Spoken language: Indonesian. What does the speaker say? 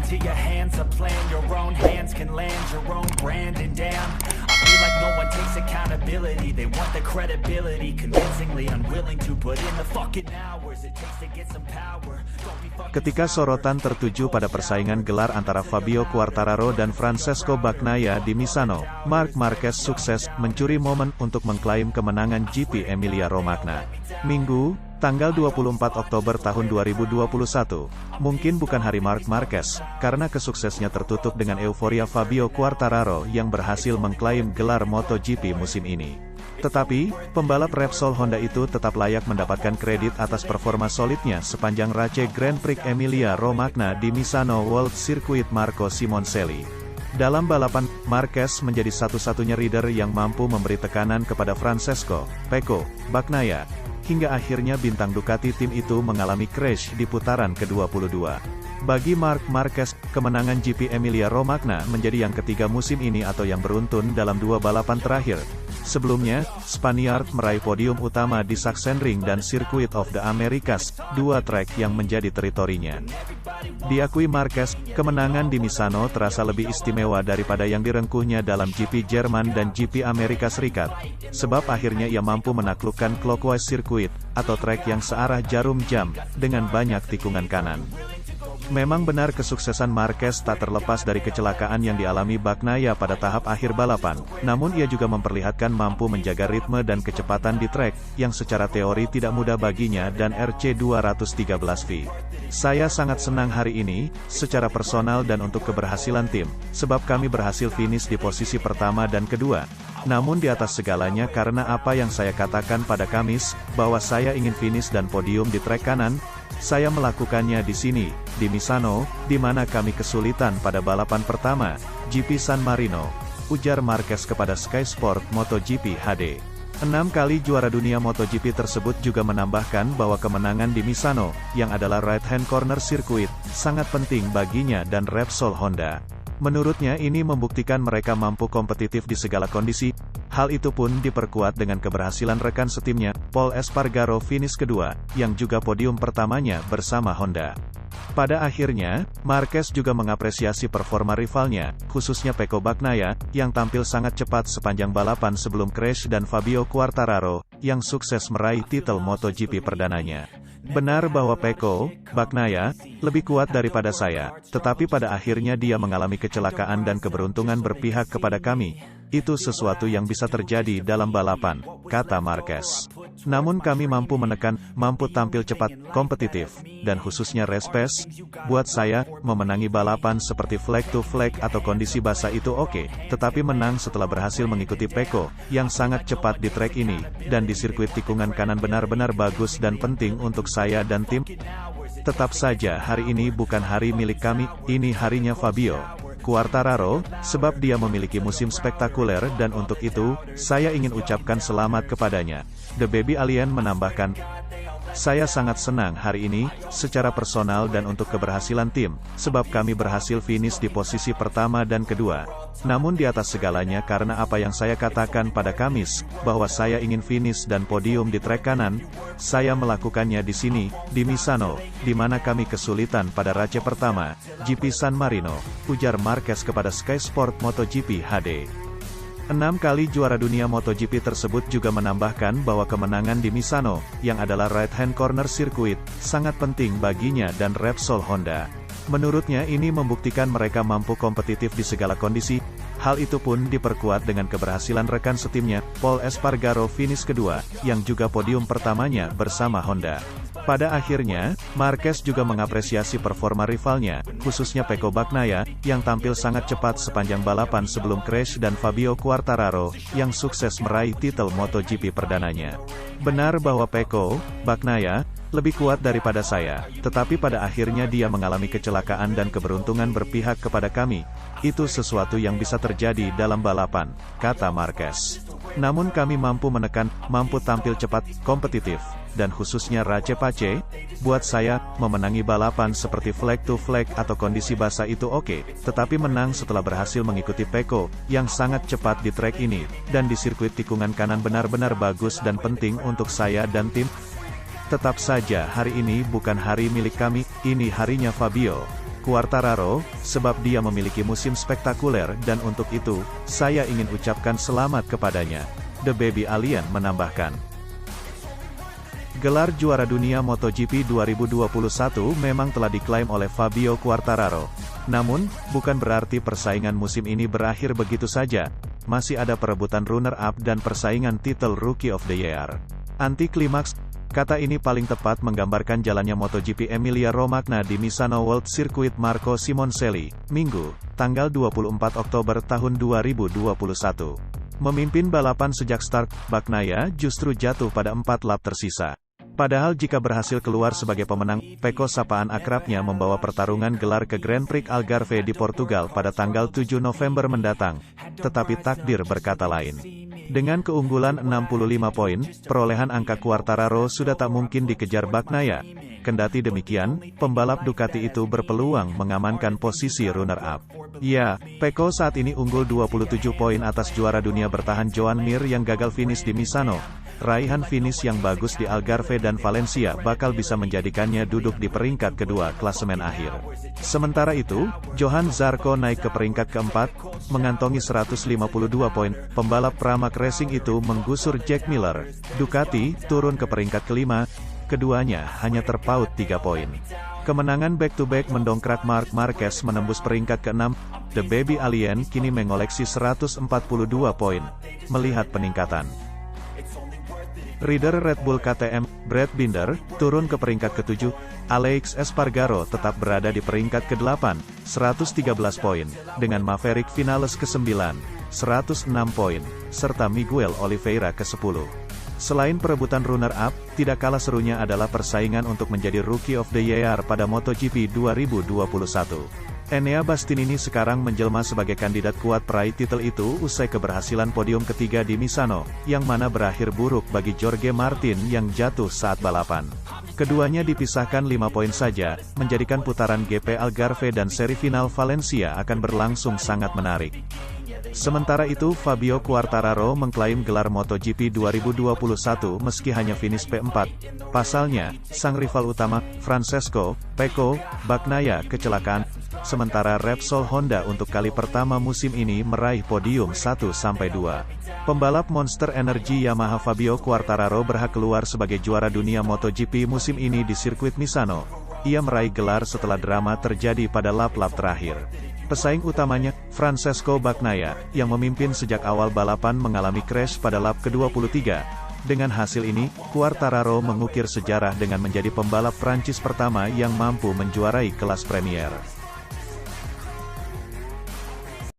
into your hands, a plan your own hands can land your own brand. And damn, I feel like no one takes accountability. They want the credibility, convincingly unwilling to put in the fucking hours it takes to get some power. Ketika sorotan tertuju pada persaingan gelar antara Fabio Quartararo dan Francesco Bagnaia di Misano, Marc Marquez sukses mencuri momen untuk mengklaim kemenangan GP Emilia-Romagna. Minggu, tanggal 24 Oktober tahun 2021, mungkin bukan hari Marc Marquez, karena kesuksesnya tertutup dengan euforia Fabio Quartararo yang berhasil mengklaim gelar MotoGP musim ini. Tetapi, pembalap Repsol Honda itu tetap layak mendapatkan kredit atas performa solidnya sepanjang race Grand Prix Emilia-Romagna di Misano World Circuit Marco Simoncelli. Dalam balapan, Marquez menjadi satu-satunya rider yang mampu memberi tekanan kepada Francesco "Peko" Bagnaia, hingga akhirnya bintang Ducati tim itu mengalami crash di putaran ke-22. Bagi Marc Marquez, kemenangan GP Emilia-Romagna menjadi yang ketiga musim ini atau yang beruntun dalam dua balapan terakhir. Sebelumnya, Spaniard meraih podium utama di Sachsenring dan Circuit of the Americas, dua trek yang menjadi teritorinya. Diakui Marquez, kemenangan di Misano terasa lebih istimewa daripada yang direngkuhnya dalam GP Jerman dan GP Amerika Serikat, sebab akhirnya ia mampu menaklukkan clockwise circuit, atau trek yang searah jarum jam, dengan banyak tikungan kanan. Memang benar kesuksesan Marquez tak terlepas dari kecelakaan yang dialami Bagnaia pada tahap akhir balapan, namun ia juga memperlihatkan mampu menjaga ritme dan kecepatan di trek, yang secara teori tidak mudah baginya dan RC213V. Saya sangat senang hari ini, secara personal dan untuk keberhasilan tim, sebab kami berhasil finish di posisi pertama dan kedua. Namun di atas segalanya karena apa yang saya katakan pada Kamis, bahwa saya ingin finish dan podium di trek kanan, saya melakukannya di sini, di Misano, di mana kami kesulitan pada balapan pertama, GP San Marino, ujar Marquez kepada Sky Sport MotoGP HD. 6 kali juara dunia MotoGP tersebut juga menambahkan bahwa kemenangan di Misano, yang adalah right-hand corner circuit, sangat penting baginya dan Repsol Honda. Menurutnya ini membuktikan mereka mampu kompetitif di segala kondisi. Hal itu pun diperkuat dengan keberhasilan rekan setimnya, Pol Espargaro finish kedua, yang juga podium pertamanya bersama Honda. Pada akhirnya, Marquez juga mengapresiasi performa rivalnya, khususnya Peko Bagnaia, yang tampil sangat cepat sepanjang balapan sebelum crash dan Fabio Quartararo, yang sukses meraih titel MotoGP perdananya. Benar bahwa Peko Bagnaia lebih kuat daripada saya, tetapi pada akhirnya dia mengalami kecelakaan dan keberuntungan berpihak kepada kami. Itu sesuatu yang bisa terjadi dalam balapan, kata Marquez. Namun kami mampu menekan, mampu tampil cepat, kompetitif, dan khususnya race pace. Buat saya, memenangi balapan seperti flag to flag atau kondisi basah itu oke, tetapi menang setelah berhasil mengikuti Peko, yang sangat cepat di trek ini, dan di sirkuit tikungan kanan benar-benar bagus dan penting untuk saya dan tim. Tetap saja hari ini bukan hari milik kami, ini harinya Fabio Quartararo, sebab dia memiliki musim spektakuler dan untuk itu, saya ingin ucapkan selamat kepadanya. The Baby Alien menambahkan, saya sangat senang hari ini, secara personal dan untuk keberhasilan tim, sebab kami berhasil finish di posisi pertama dan kedua. Namun di atas segalanya karena apa yang saya katakan pada Kamis, bahwa saya ingin finish dan podium di trek kanan, saya melakukannya di sini, di Misano, di mana kami kesulitan pada race pertama, GP San Marino, ujar Marquez kepada Sky Sport MotoGP HD. 6 kali juara dunia MotoGP tersebut juga menambahkan bahwa kemenangan di Misano, yang adalah right-hand corner circuit, sangat penting baginya dan Repsol Honda. Menurutnya ini membuktikan mereka mampu kompetitif di segala kondisi. Hal itu pun diperkuat dengan keberhasilan rekan setimnya, Pol Espargaro finish kedua, yang juga podium pertamanya bersama Honda. Pada akhirnya, Marquez juga mengapresiasi performa rivalnya, khususnya Peko Bagnaia, yang tampil sangat cepat sepanjang balapan sebelum crash dan Fabio Quartararo, yang sukses meraih titel MotoGP perdananya. Benar bahwa Peko Bagnaia lebih kuat daripada saya, tetapi pada akhirnya dia mengalami kecelakaan dan keberuntungan berpihak kepada kami. Itu sesuatu yang bisa terjadi dalam balapan, kata Marquez. Namun kami mampu menekan, mampu tampil cepat, kompetitif, dan khususnya race pace. Buat saya, memenangi balapan seperti flag to flag atau kondisi basah itu oke, tetapi menang setelah berhasil mengikuti Peko, yang sangat cepat di trek ini, dan di sirkuit tikungan kanan benar-benar bagus dan penting untuk saya dan tim. Tetap saja hari ini bukan hari milik kami, ini harinya Fabio Quartararo, sebab dia memiliki musim spektakuler dan untuk itu, saya ingin ucapkan selamat kepadanya. The Baby Alien menambahkan. Gelar juara dunia MotoGP 2021 memang telah diklaim oleh Fabio Quartararo. Namun, bukan berarti persaingan musim ini berakhir begitu saja. Masih ada perebutan runner-up dan persaingan titel Rookie of the Year. Anti klimaks, kata ini paling tepat menggambarkan jalannya MotoGP Emilia-Romagna di Misano World Circuit Marco Simoncelli, Minggu, tanggal 24 Oktober tahun 2021. Memimpin balapan sejak start, Bagnaia justru jatuh pada 4 lap tersisa. Padahal jika berhasil keluar sebagai pemenang, Pecco sapaan akrabnya membawa pertarungan gelar ke Grand Prix Algarve di Portugal pada tanggal 7 November mendatang. Tetapi takdir berkata lain. Dengan keunggulan 65 poin, perolehan angka Quartararo sudah tak mungkin dikejar Bagnaia. Kendati demikian, pembalap Ducati itu berpeluang mengamankan posisi runner-up. Ya, Pecco saat ini unggul 27 poin atas juara dunia bertahan Joan Mir yang gagal finish di Misano. Raihan finish yang bagus di Algarve dan Valencia bakal bisa menjadikannya duduk di peringkat kedua klasemen akhir. Sementara itu, Johan Zarco naik ke peringkat keempat, mengantongi 152 poin. Pembalap Pramac Racing itu menggusur Jack Miller. Ducati turun ke peringkat kelima, keduanya hanya terpaut 3 poin. Kemenangan back-to-back mendongkrak Marc Marquez menembus peringkat ke-6. The Baby Alien kini mengoleksi 142 poin. Melihat peningkatan, Rider Red Bull KTM, Brad Binder, turun ke peringkat ke-7, Alex Espargaro tetap berada di peringkat ke-8, 113 poin, dengan Maverick Vinales ke-9, 106 poin, serta Miguel Oliveira ke-10. Selain perebutan runner-up, tidak kalah serunya adalah persaingan untuk menjadi Rookie of the Year pada MotoGP 2021. Enea Bastianini sekarang menjelma sebagai kandidat kuat peraih titel itu usai keberhasilan podium ketiga di Misano, yang mana berakhir buruk bagi Jorge Martin yang jatuh saat balapan. Keduanya dipisahkan 5 poin saja, menjadikan putaran GP Algarve dan seri final Valencia akan berlangsung sangat menarik. Sementara itu Fabio Quartararo mengklaim gelar MotoGP 2021 meski hanya finish P4. Pasalnya, sang rival utama, Francesco Pecco Bagnaia kecelakaan. Sementara Repsol Honda untuk kali pertama musim ini meraih podium 1-2. Pembalap Monster Energy Yamaha Fabio Quartararo berhak keluar sebagai juara dunia MotoGP musim ini di sirkuit Misano. Ia meraih gelar setelah drama terjadi pada lap-lap terakhir. Pesaing utamanya, Francesco Bagnaia, yang memimpin sejak awal balapan mengalami crash pada lap ke-23. Dengan hasil ini, Quartararo mengukir sejarah dengan menjadi pembalap Prancis pertama yang mampu menjuarai kelas Premier.